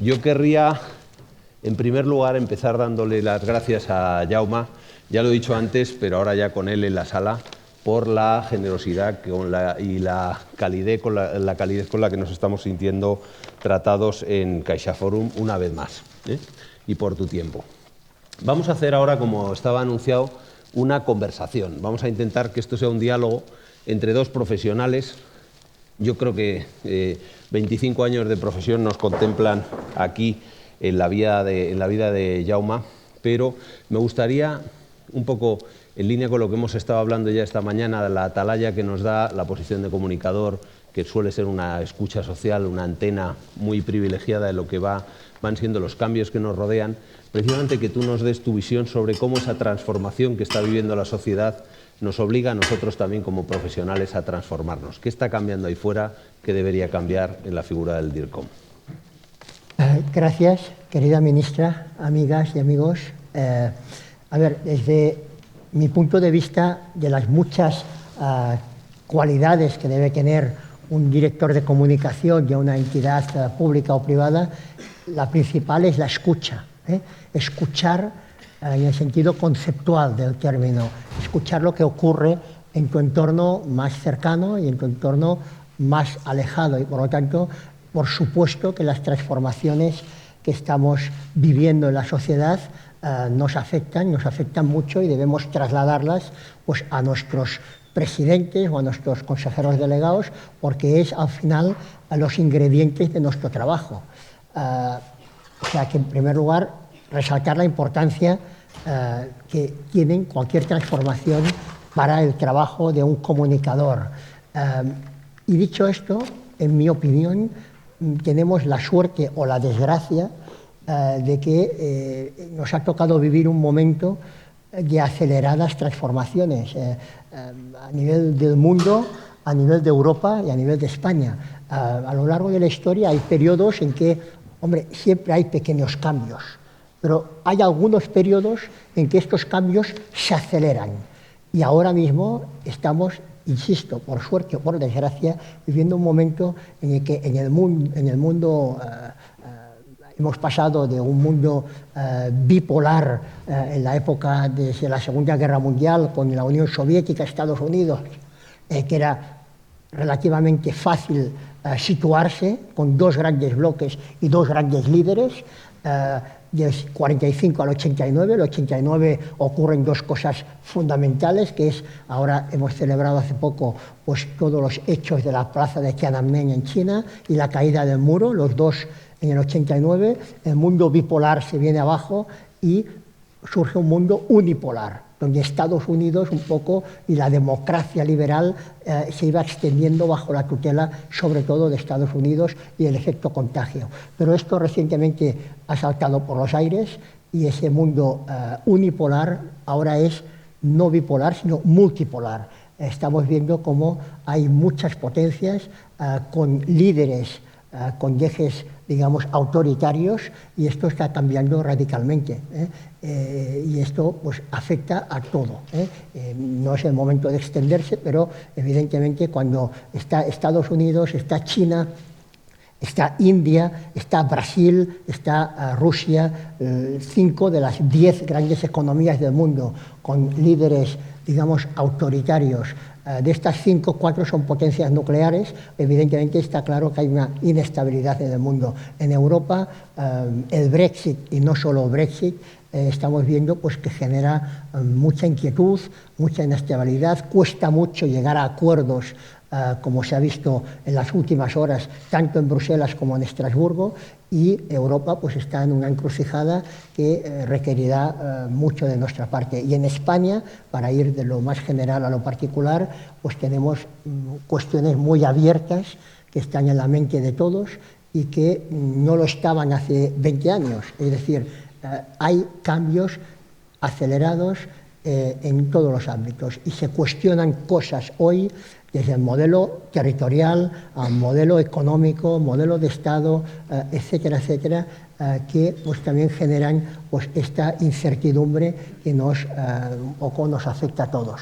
Yo querría, en primer lugar, empezar dándole las gracias a Jaume, ya lo he dicho antes, pero ahora ya con él en la sala, por la generosidad y la calidez con la que nos estamos sintiendo tratados en CaixaForum una vez más, y por tu tiempo. Vamos a hacer ahora, como estaba anunciado, una conversación. Vamos a intentar que esto sea un diálogo entre dos profesionales. Yo creo que 25 años de profesión nos contemplan aquí en la vida de Jaume, pero me gustaría, un poco en línea con lo que hemos estado hablando ya esta mañana, de la atalaya que nos da la posición de comunicador, que suele ser una escucha social, una antena muy privilegiada de lo que van siendo los cambios que nos rodean, precisamente que tú nos des tu visión sobre cómo esa transformación que está viviendo la sociedad nos obliga a nosotros también como profesionales a transformarnos. ¿Qué está cambiando ahí fuera que debería cambiar en la figura del DIRCOM? Gracias, querida ministra, amigas y amigos. A ver, desde mi punto de vista, de las muchas cualidades que debe tener un director de comunicación de una entidad pública o privada, la principal es la escucha. Escuchar en el sentido conceptual del término, escuchar lo que ocurre en tu entorno más cercano y en tu entorno más alejado. Y por lo tanto, por supuesto que las transformaciones que estamos viviendo en la sociedad nos afectan mucho y debemos trasladarlas pues, a nuestros presidentes o a nuestros consejeros delegados, porque es al final los ingredientes de nuestro trabajo. O sea que en primer lugar resaltar la importancia que tienen cualquier transformación para el trabajo de un comunicador. Y dicho esto, en mi opinión, tenemos la suerte o la desgracia de que nos ha tocado vivir un momento de aceleradas transformaciones a nivel del mundo, a nivel de Europa y a nivel de España. A lo largo de la historia hay periodos en que, hombre, siempre hay pequeños cambios, pero hay algunos periodos en que estos cambios se aceleran. Y ahora mismo estamos, insisto, por suerte o por desgracia, viviendo un momento en el que en el mundo hemos pasado de un mundo bipolar en la época desde la Segunda Guerra Mundial con la Unión Soviética, Estados Unidos, que era relativamente fácil situarse con dos grandes bloques y dos grandes líderes. Del 45 al 89, el 89 ocurren dos cosas fundamentales, que es, ahora hemos celebrado hace poco pues, todos los hechos de la plaza de Tiananmen en China y la caída del muro, los dos en el 89, el mundo bipolar se viene abajo y surge un mundo unipolar, donde Estados Unidos un poco y la democracia liberal se iba extendiendo bajo la tutela sobre todo de Estados Unidos y el efecto contagio. Pero esto recientemente ha saltado por los aires y ese mundo unipolar ahora es no bipolar sino multipolar. Estamos viendo cómo hay muchas potencias con líderes con ejes, digamos, autoritarios, y esto está cambiando radicalmente. Y esto pues, afecta a todo. No es el momento de extenderse, pero evidentemente cuando está Estados Unidos, está China, está India, está Brasil, está Rusia, 5 de las 10 grandes economías del mundo, con líderes, digamos, autoritarios. De estas 5, 4 son potencias nucleares. Evidentemente está claro que hay una inestabilidad en el mundo. En Europa, el Brexit, y no solo Brexit, estamos viendo pues, que genera mucha inquietud, mucha inestabilidad, cuesta mucho llegar a acuerdos, como se ha visto en las últimas horas, tanto en Bruselas como en Estrasburgo, y Europa pues, está en una encrucijada que requerirá mucho de nuestra parte. Y en España, para ir de lo más general a lo particular, pues tenemos cuestiones muy abiertas que están en la mente de todos y que no lo estaban hace 20 años. Es decir, hay cambios acelerados en todos los ámbitos y se cuestionan cosas hoy desde el modelo territorial al modelo económico, modelo de Estado, etcétera, etcétera, que pues, también generan pues, esta incertidumbre que un poco nos afecta a todos.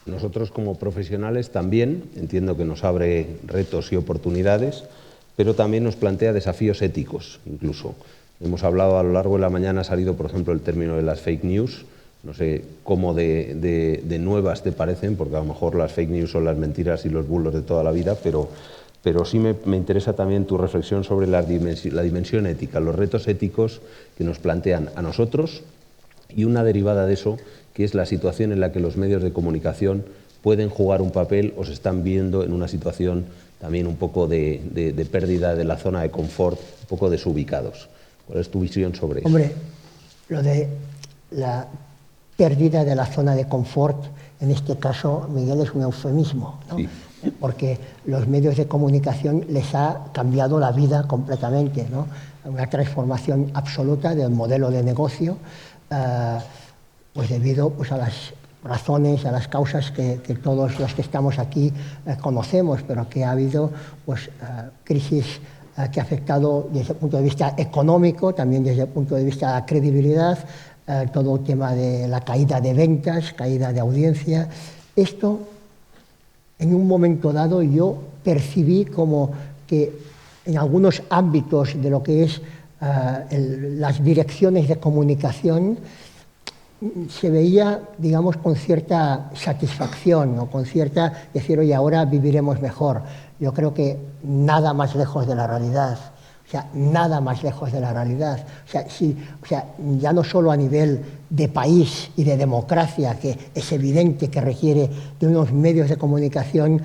Nosotros como profesionales también, entiendo que nos abre retos y oportunidades, pero también nos plantea desafíos éticos, incluso. Hemos hablado a lo largo de la mañana, ha salido, por ejemplo, el término de las fake news. No sé cómo de nuevas te parecen, porque a lo mejor las fake news son las mentiras y los bulos de toda la vida, pero sí me interesa también tu reflexión sobre la dimensión ética, los retos éticos que nos plantean a nosotros y una derivada de eso, que es la situación en la que los medios de comunicación pueden jugar un papel o se están viendo en una situación también un poco de pérdida de la zona de confort, un poco desubicados. ¿Cuál es tu visión sobre eso? Hombre, lo de la pérdida de la zona de confort, en este caso, Miguel, es un eufemismo, ¿no? Sí. Porque los medios de comunicación les ha cambiado la vida completamente, ¿no? Una transformación absoluta del modelo de negocio, pues debido pues, a las razones, a las causas que todos los que estamos aquí conocemos, pero que ha habido pues, crisis que ha afectado desde el punto de vista económico, también desde el punto de vista de la credibilidad, todo el tema de la caída de ventas, caída de audiencia. Esto, en un momento dado, yo percibí como que en algunos ámbitos de lo que es las direcciones de comunicación se veía, digamos, con cierta satisfacción, o con cierta, decir, oye, ahora viviremos mejor. Yo creo que nada más lejos de la realidad. O sea, nada más lejos de la realidad. O sea, ya no solo a nivel de país y de democracia, que es evidente que requiere de unos medios de comunicación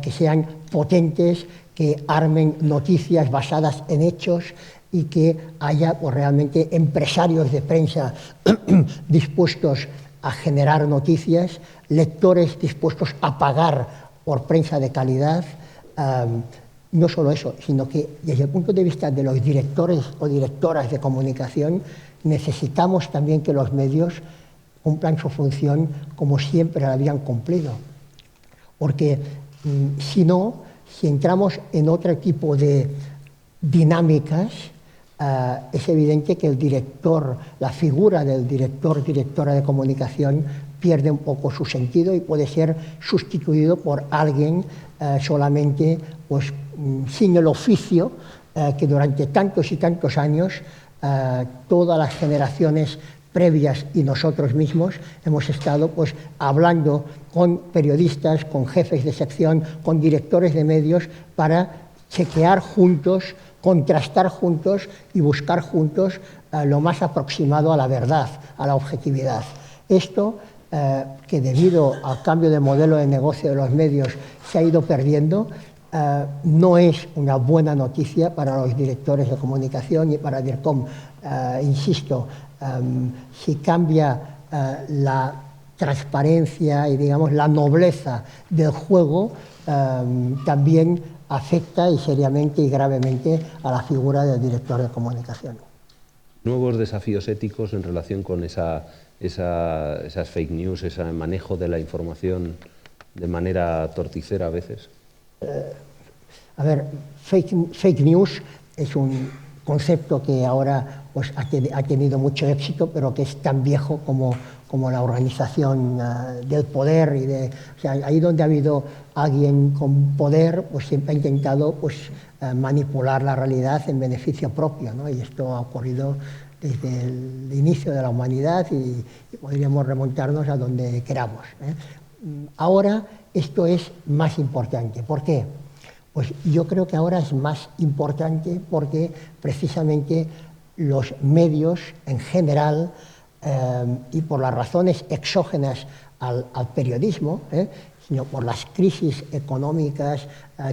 que sean potentes, que armen noticias basadas en hechos y que haya pues, realmente empresarios de prensa dispuestos a generar noticias, lectores dispuestos a pagar por prensa de calidad. No solo eso, sino que desde el punto de vista de los directores o directoras de comunicación, necesitamos también que los medios cumplan su función como siempre la habían cumplido. Porque si no, si entramos en otro tipo de dinámicas, es evidente que el director, la figura del director, directora de comunicación, pierde un poco su sentido y puede ser sustituido por alguien solamente pues, sin el oficio que durante tantos y tantos años todas las generaciones previas y nosotros mismos hemos estado pues, hablando con periodistas, con jefes de sección, con directores de medios para chequear juntos, contrastar juntos y buscar juntos lo más aproximado a la verdad, a la objetividad. Esto, que debido al cambio de modelo de negocio de los medios se ha ido perdiendo, no es una buena noticia para los directores de comunicación y para DIRCOM. Insisto, si cambia la transparencia y digamos, la nobleza del juego, también afecta y seriamente y gravemente a la figura del director de comunicación. Nuevos desafíos éticos en relación con esas fake news, ese manejo de la información de manera torticera a veces. A ver, fake news es un concepto que ahora pues, ha tenido mucho éxito, pero que es tan viejo como la organización del poder. O sea, ahí donde ha habido alguien con poder, pues siempre ha intentado pues, manipular la realidad en beneficio propio, ¿no? Y esto ha ocurrido desde el inicio de la humanidad y podríamos remontarnos a donde queramos, ¿eh? Ahora esto es más importante. ¿Por qué? Pues yo creo que ahora es más importante porque precisamente los medios en general y por las razones exógenas al periodismo, sino por las crisis económicas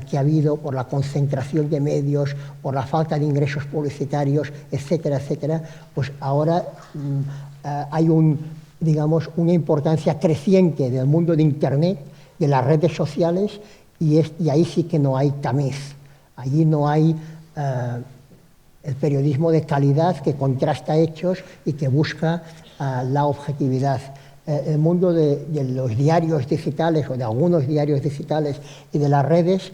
que ha habido, por la concentración de medios, por la falta de ingresos publicitarios, etcétera, etcétera, pues ahora hay una importancia creciente del mundo de Internet, de las redes sociales, y ahí sí que no hay tamiz. Allí no hay el periodismo de calidad que contrasta hechos y que busca la objetividad. El mundo de los diarios digitales o de algunos diarios digitales y de las redes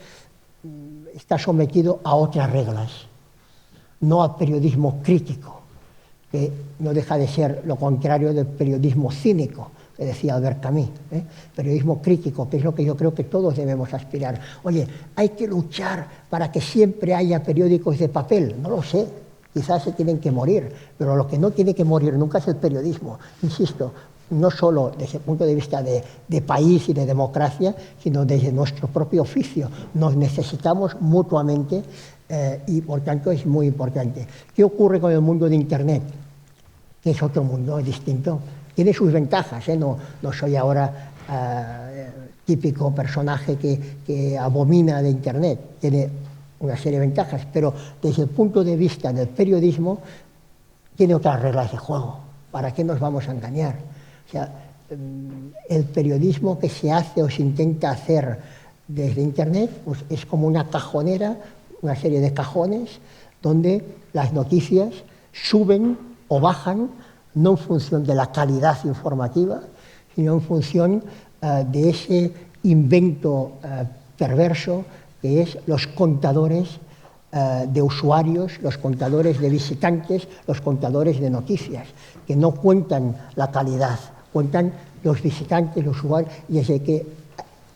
está sometido a otras reglas, no al periodismo crítico, que no deja de ser lo contrario del periodismo cínico. O que decía Albert Camus, periodismo crítico, que es lo que yo creo que todos debemos aspirar. Oye, hay que luchar para que siempre haya periódicos de papel, no lo sé, quizás se tienen que morir, pero lo que no tiene que morir nunca es el periodismo, insisto, no solo desde el punto de vista de país y de democracia, sino desde nuestro propio oficio. Nos necesitamos mutuamente y, por tanto, es muy importante. ¿Qué ocurre con el mundo de Internet? Que es otro mundo, es distinto. Tiene sus ventajas, no soy ahora típico personaje que abomina de Internet. Tiene una serie de ventajas, pero desde el punto de vista del periodismo tiene otras reglas de juego. ¿Para qué nos vamos a engañar? O sea, el periodismo que se hace o se intenta hacer desde Internet pues es como una cajonera, una serie de cajones donde las noticias suben o bajan no en función de la calidad informativa, sino en función de ese invento perverso que es los contadores de usuarios, los contadores de visitantes, los contadores de noticias, que no cuentan la calidad, cuentan los visitantes, los usuarios, y desde que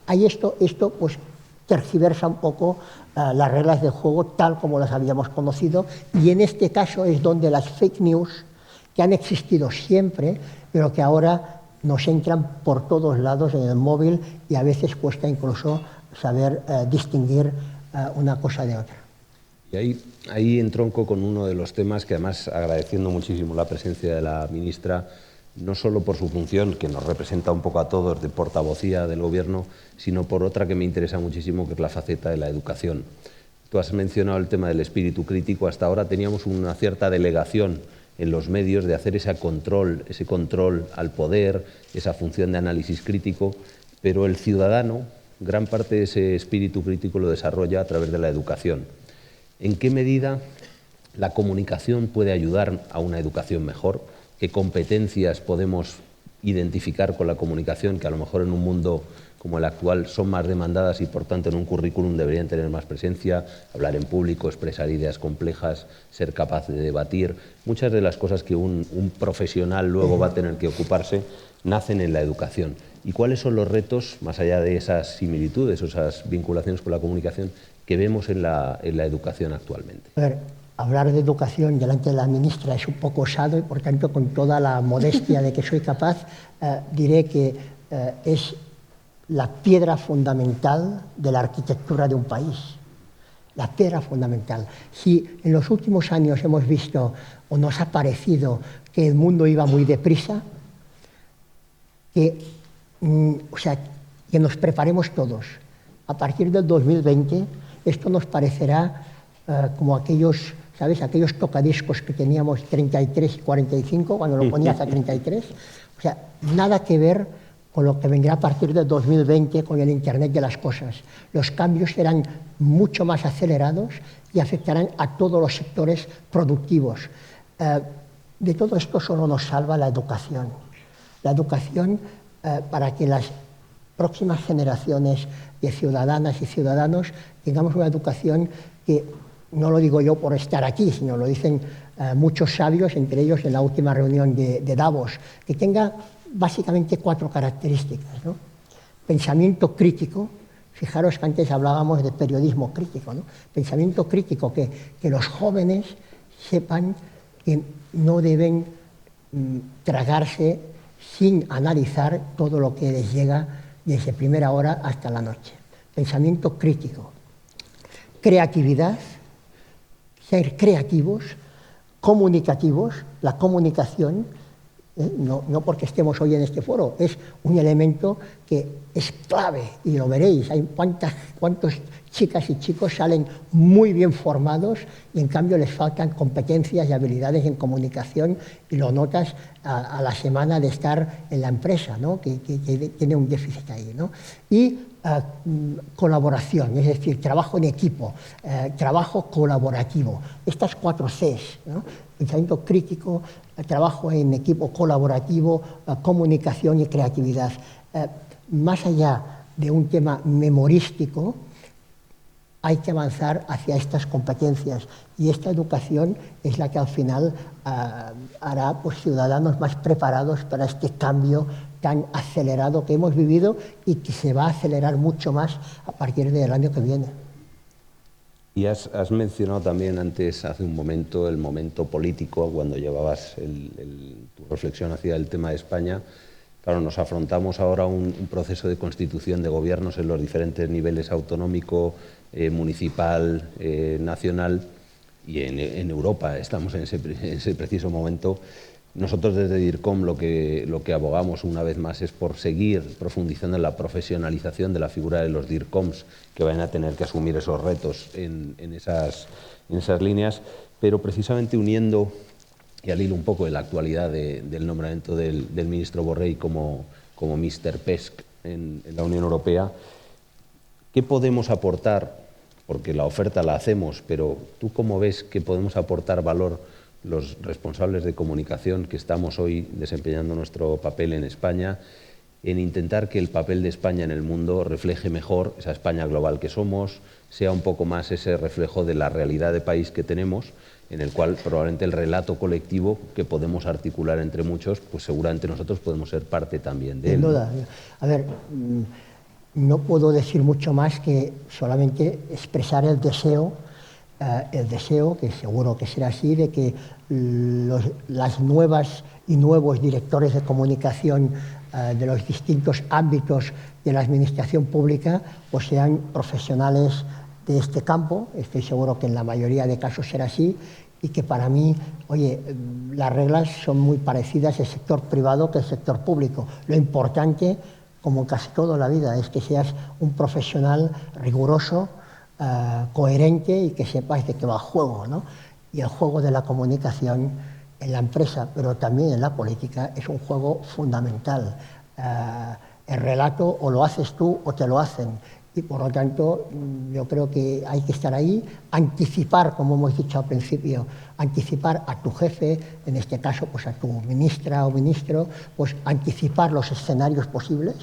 hay esto pues tergiversa un poco las reglas del juego tal como las habíamos conocido, y en este caso es donde las fake news, que han existido siempre, pero que ahora nos entran por todos lados en el móvil y a veces cuesta incluso saber distinguir una cosa de otra. Y ahí entronco con uno de los temas que, además, agradeciendo muchísimo la presencia de la ministra, no solo por su función, que nos representa un poco a todos de portavocía del Gobierno, sino por otra que me interesa muchísimo, que es la faceta de la educación. Tú has mencionado el tema del espíritu crítico. Hasta ahora teníamos una cierta delegación en los medios de hacer ese control al poder, esa función de análisis crítico, pero el ciudadano, gran parte de ese espíritu crítico lo desarrolla a través de la educación. ¿En qué medida la comunicación puede ayudar a una educación mejor? ¿Qué competencias podemos identificar con la comunicación que a lo mejor en un mundo como el actual son más demandadas y por tanto en un currículum deberían tener más presencia? Hablar en público, expresar ideas complejas, ser capaz de debatir. Muchas de las cosas que un profesional luego va a tener que ocuparse nacen en la educación. ¿Y cuáles son los retos, más allá de esas similitudes o esas vinculaciones con la comunicación, que vemos en la educación actualmente? A ver, hablar de educación delante de la ministra es un poco osado y, por tanto, con toda la modestia de que soy capaz, diré que es la piedra fundamental de la arquitectura de un país. La piedra fundamental. Si en los últimos años hemos visto o nos ha parecido que el mundo iba muy deprisa, que nos preparemos todos. A partir del 2020 esto nos parecerá como aquellos, ¿sabes? Aquellos tocadiscos que teníamos 33 y 45 cuando lo ponías a 33. O sea, nada que ver con lo que vendrá a partir del 2020 con el Internet de las cosas. Los cambios serán mucho más acelerados y afectarán a todos los sectores productivos. De todo esto solo nos salva la educación. La educación para que las próximas generaciones de ciudadanas y ciudadanos tengamos una educación que, no lo digo yo por estar aquí, sino lo dicen muchos sabios, entre ellos en la última reunión de Davos, que tenga básicamente 4 características, ¿no? Pensamiento crítico. Fijaros que antes hablábamos de periodismo crítico, ¿no? Pensamiento crítico, que los jóvenes sepan que no deben tragarse sin analizar todo lo que les llega desde primera hora hasta la noche. Pensamiento crítico. Creatividad, ser creativos, comunicativos. La comunicación, no porque estemos hoy en este foro, es un elemento que es clave, y lo veréis. Hay cuántos chicas y chicos salen muy bien formados y en cambio les faltan competencias y habilidades en comunicación, y lo notas a la semana de estar en la empresa, ¿no? que tiene un déficit ahí, ¿no? Y colaboración, es decir, trabajo en equipo, trabajo colaborativo. Estas 4 Cs, ¿no? Pensamiento crítico, trabajo en equipo colaborativo, comunicación y creatividad. Más allá de un tema memorístico, hay que avanzar hacia estas competencias, y esta educación es la que al final hará pues, ciudadanos más preparados para este cambio tan acelerado que hemos vivido y que se va a acelerar mucho más a partir del año que viene. Y has mencionado también antes, hace un momento, el momento político, cuando llevabas tu reflexión hacia el tema de España. Claro, nos afrontamos ahora un proceso de constitución de gobiernos en los diferentes niveles autonómico, municipal, nacional, y en Europa estamos en ese preciso momento. Nosotros desde DIRCOM lo que abogamos una vez más es por seguir profundizando en la profesionalización de la figura de los DIRCOMs, que van a tener que asumir esos retos en esas líneas, pero precisamente uniendo, y al hilo un poco de la actualidad del nombramiento del ministro Borrell como Mr. PESC en la Unión Europea, ¿qué podemos aportar? Porque la oferta la hacemos, pero ¿tú cómo ves que podemos aportar valor los responsables de comunicación que estamos hoy desempeñando nuestro papel en España, en intentar que el papel de España en el mundo refleje mejor esa España global que somos, sea un poco más ese reflejo de la realidad de país que tenemos, en el cual probablemente el relato colectivo que podemos articular entre muchos, pues seguramente nosotros podemos ser parte también de él? Sin duda. A ver, no puedo decir mucho más que solamente expresar el deseo, que seguro que será así, de que las nuevas y nuevos directores de comunicación de los distintos ámbitos de la administración pública pues sean profesionales de este campo. Estoy seguro que en la mayoría de casos será así, y que para mí, oye, las reglas son muy parecidas el sector privado que el sector público. Lo importante, como casi todo en la vida, es que seas un profesional riguroso, coherente, y que sepas de qué va el juego, ¿no? Y el juego de la comunicación en la empresa, pero también en la política, es un juego fundamental. El relato o lo haces tú o te lo hacen, y por lo tanto yo creo que hay que estar ahí, anticipar, como hemos dicho al principio, anticipar a tu jefe, en este caso pues a tu ministra o ministro, pues anticipar los escenarios posibles,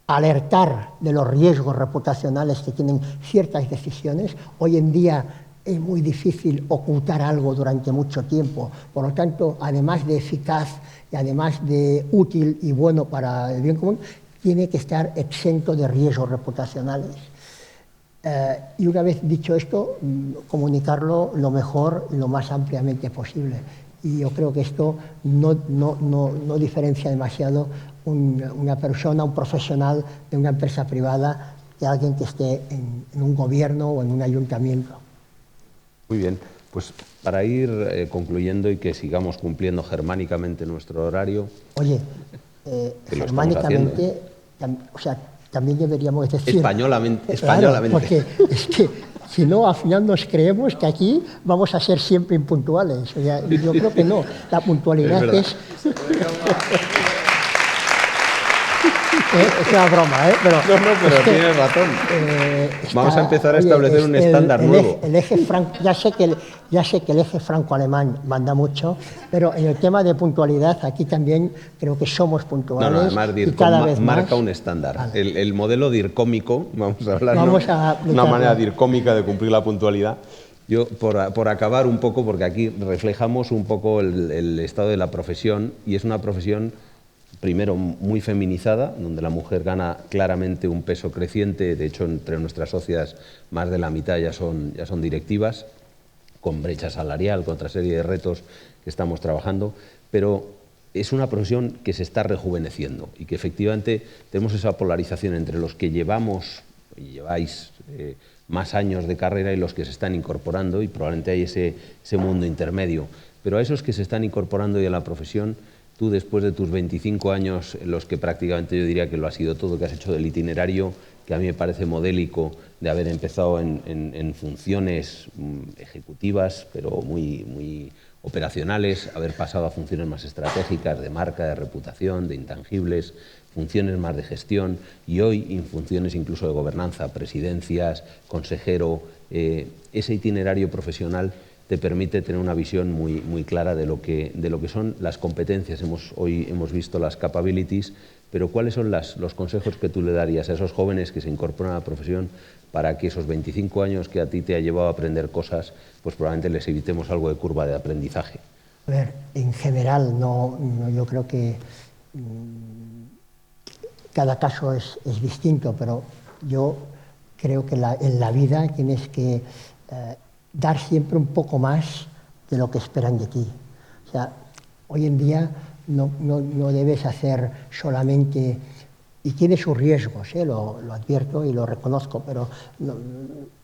alertar de los riesgos reputacionales que tienen ciertas decisiones. Hoy en día es muy difícil ocultar algo durante mucho tiempo, por lo tanto, además de eficaz y además de útil y bueno para el bien común, tiene que estar exento de riesgos reputacionales. Y una vez dicho esto, comunicarlo lo mejor y lo más ampliamente posible. Y yo creo que esto no diferencia demasiado una persona, un profesional de una empresa privada, de alguien que esté en un gobierno o en un ayuntamiento. Muy bien, pues para ir concluyendo y que sigamos cumpliendo germánicamente nuestro horario. Oye, germánicamente, o sea, también deberíamos decir... Españolamente. Claro, porque es que si no, al final nos creemos que aquí vamos a ser siempre impuntuales. O sea, yo creo que no, la puntualidad es... Es una broma, ¿eh? Pero tienes razón. Vamos a empezar a establecer un estándar nuevo. El eje franco, ya sé que el eje franco-alemán manda mucho, pero en el tema de puntualidad aquí también creo que somos puntuales. Además, y cada vez marca más. Un estándar. Vale. El modelo dircómico, vamos a hablar, una manera dircómica de cumplir la puntualidad. Yo, por acabar un poco, porque aquí reflejamos un poco el estado de la profesión, y es una profesión, primero, muy feminizada, donde la mujer gana claramente un peso creciente. De hecho, entre nuestras socias, más de la mitad ya son directivas, con brecha salarial, con otra serie de retos que estamos trabajando, pero es una profesión que se está rejuveneciendo y que efectivamente tenemos esa polarización entre los que llevamos y lleváis más años de carrera y los que se están incorporando, y probablemente hay ese mundo intermedio. Pero a esos que se están incorporando ya a la profesión, tú, después de tus 25 años, en los que prácticamente yo diría que lo ha sido todo, que has hecho del itinerario, que a mí me parece modélico, de haber empezado en funciones ejecutivas, pero muy operacionales, haber pasado a funciones más estratégicas, de marca, de reputación, de intangibles, funciones más de gestión, y hoy en funciones incluso de gobernanza, presidencias, consejero. Ese itinerario profesional te permite tener una visión muy clara de lo que son las competencias. Hoy hemos visto las capabilities, pero ¿cuáles son los consejos que tú le darías a esos jóvenes que se incorporan a la profesión para que esos 25 años que a ti te ha llevado a aprender cosas, pues probablemente les evitemos algo de curva de aprendizaje? A ver, en general, yo creo que cada caso es distinto, pero yo creo que en la vida tienes que dar siempre un poco más de lo que esperan de ti. O sea, hoy en día no debes hacer solamente, y tiene sus riesgos, lo advierto y lo reconozco, pero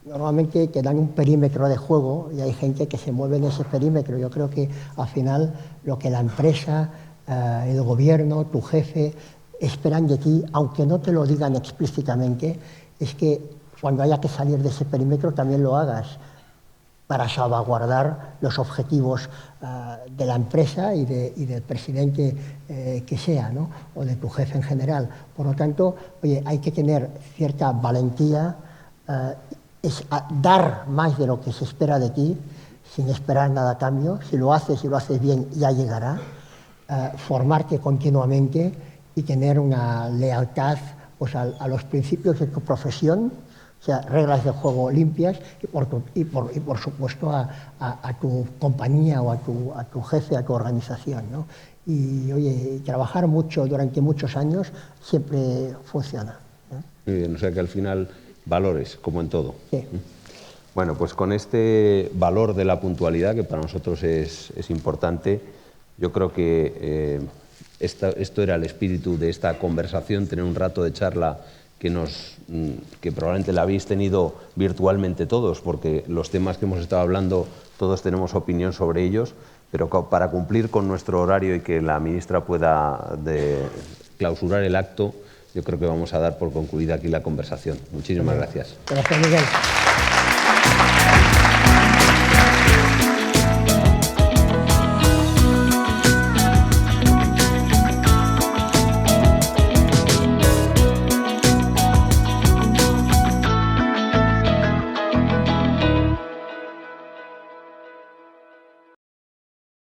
normalmente te dan un perímetro de juego y hay gente que se mueve en ese perímetro. Yo creo que al final lo que la empresa, el gobierno, tu jefe esperan de ti, aunque no te lo digan explícitamente, es que cuando haya que salir de ese perímetro también lo hagas para salvaguardar los objetivos de la empresa y del presidente que sea, ¿no? O de tu jefe en general. Por lo tanto, oye, hay que tener cierta valentía, es dar más de lo que se espera de ti, sin esperar nada a cambio. Si lo haces bien, ya llegará. Formarte continuamente y tener una lealtad, pues, a los principios de tu profesión, o sea, reglas de juego limpias y por supuesto a tu compañía o a tu jefe, a tu organización, ¿no? Y oye, trabajar mucho durante muchos años siempre funciona, ¿no? Muy bien, o sea que al final valores, como en todo. Sí. Bueno, pues con este valor de la puntualidad, que para nosotros es importante, yo creo que esto era el espíritu de esta conversación, tener un rato de charla que probablemente la habéis tenido virtualmente todos, porque los temas que hemos estado hablando todos tenemos opinión sobre ellos, pero para cumplir con nuestro horario y que la ministra pueda clausurar el acto, yo creo que vamos a dar por concluida aquí la conversación. Muchísimas gracias. Gracias, Miguel.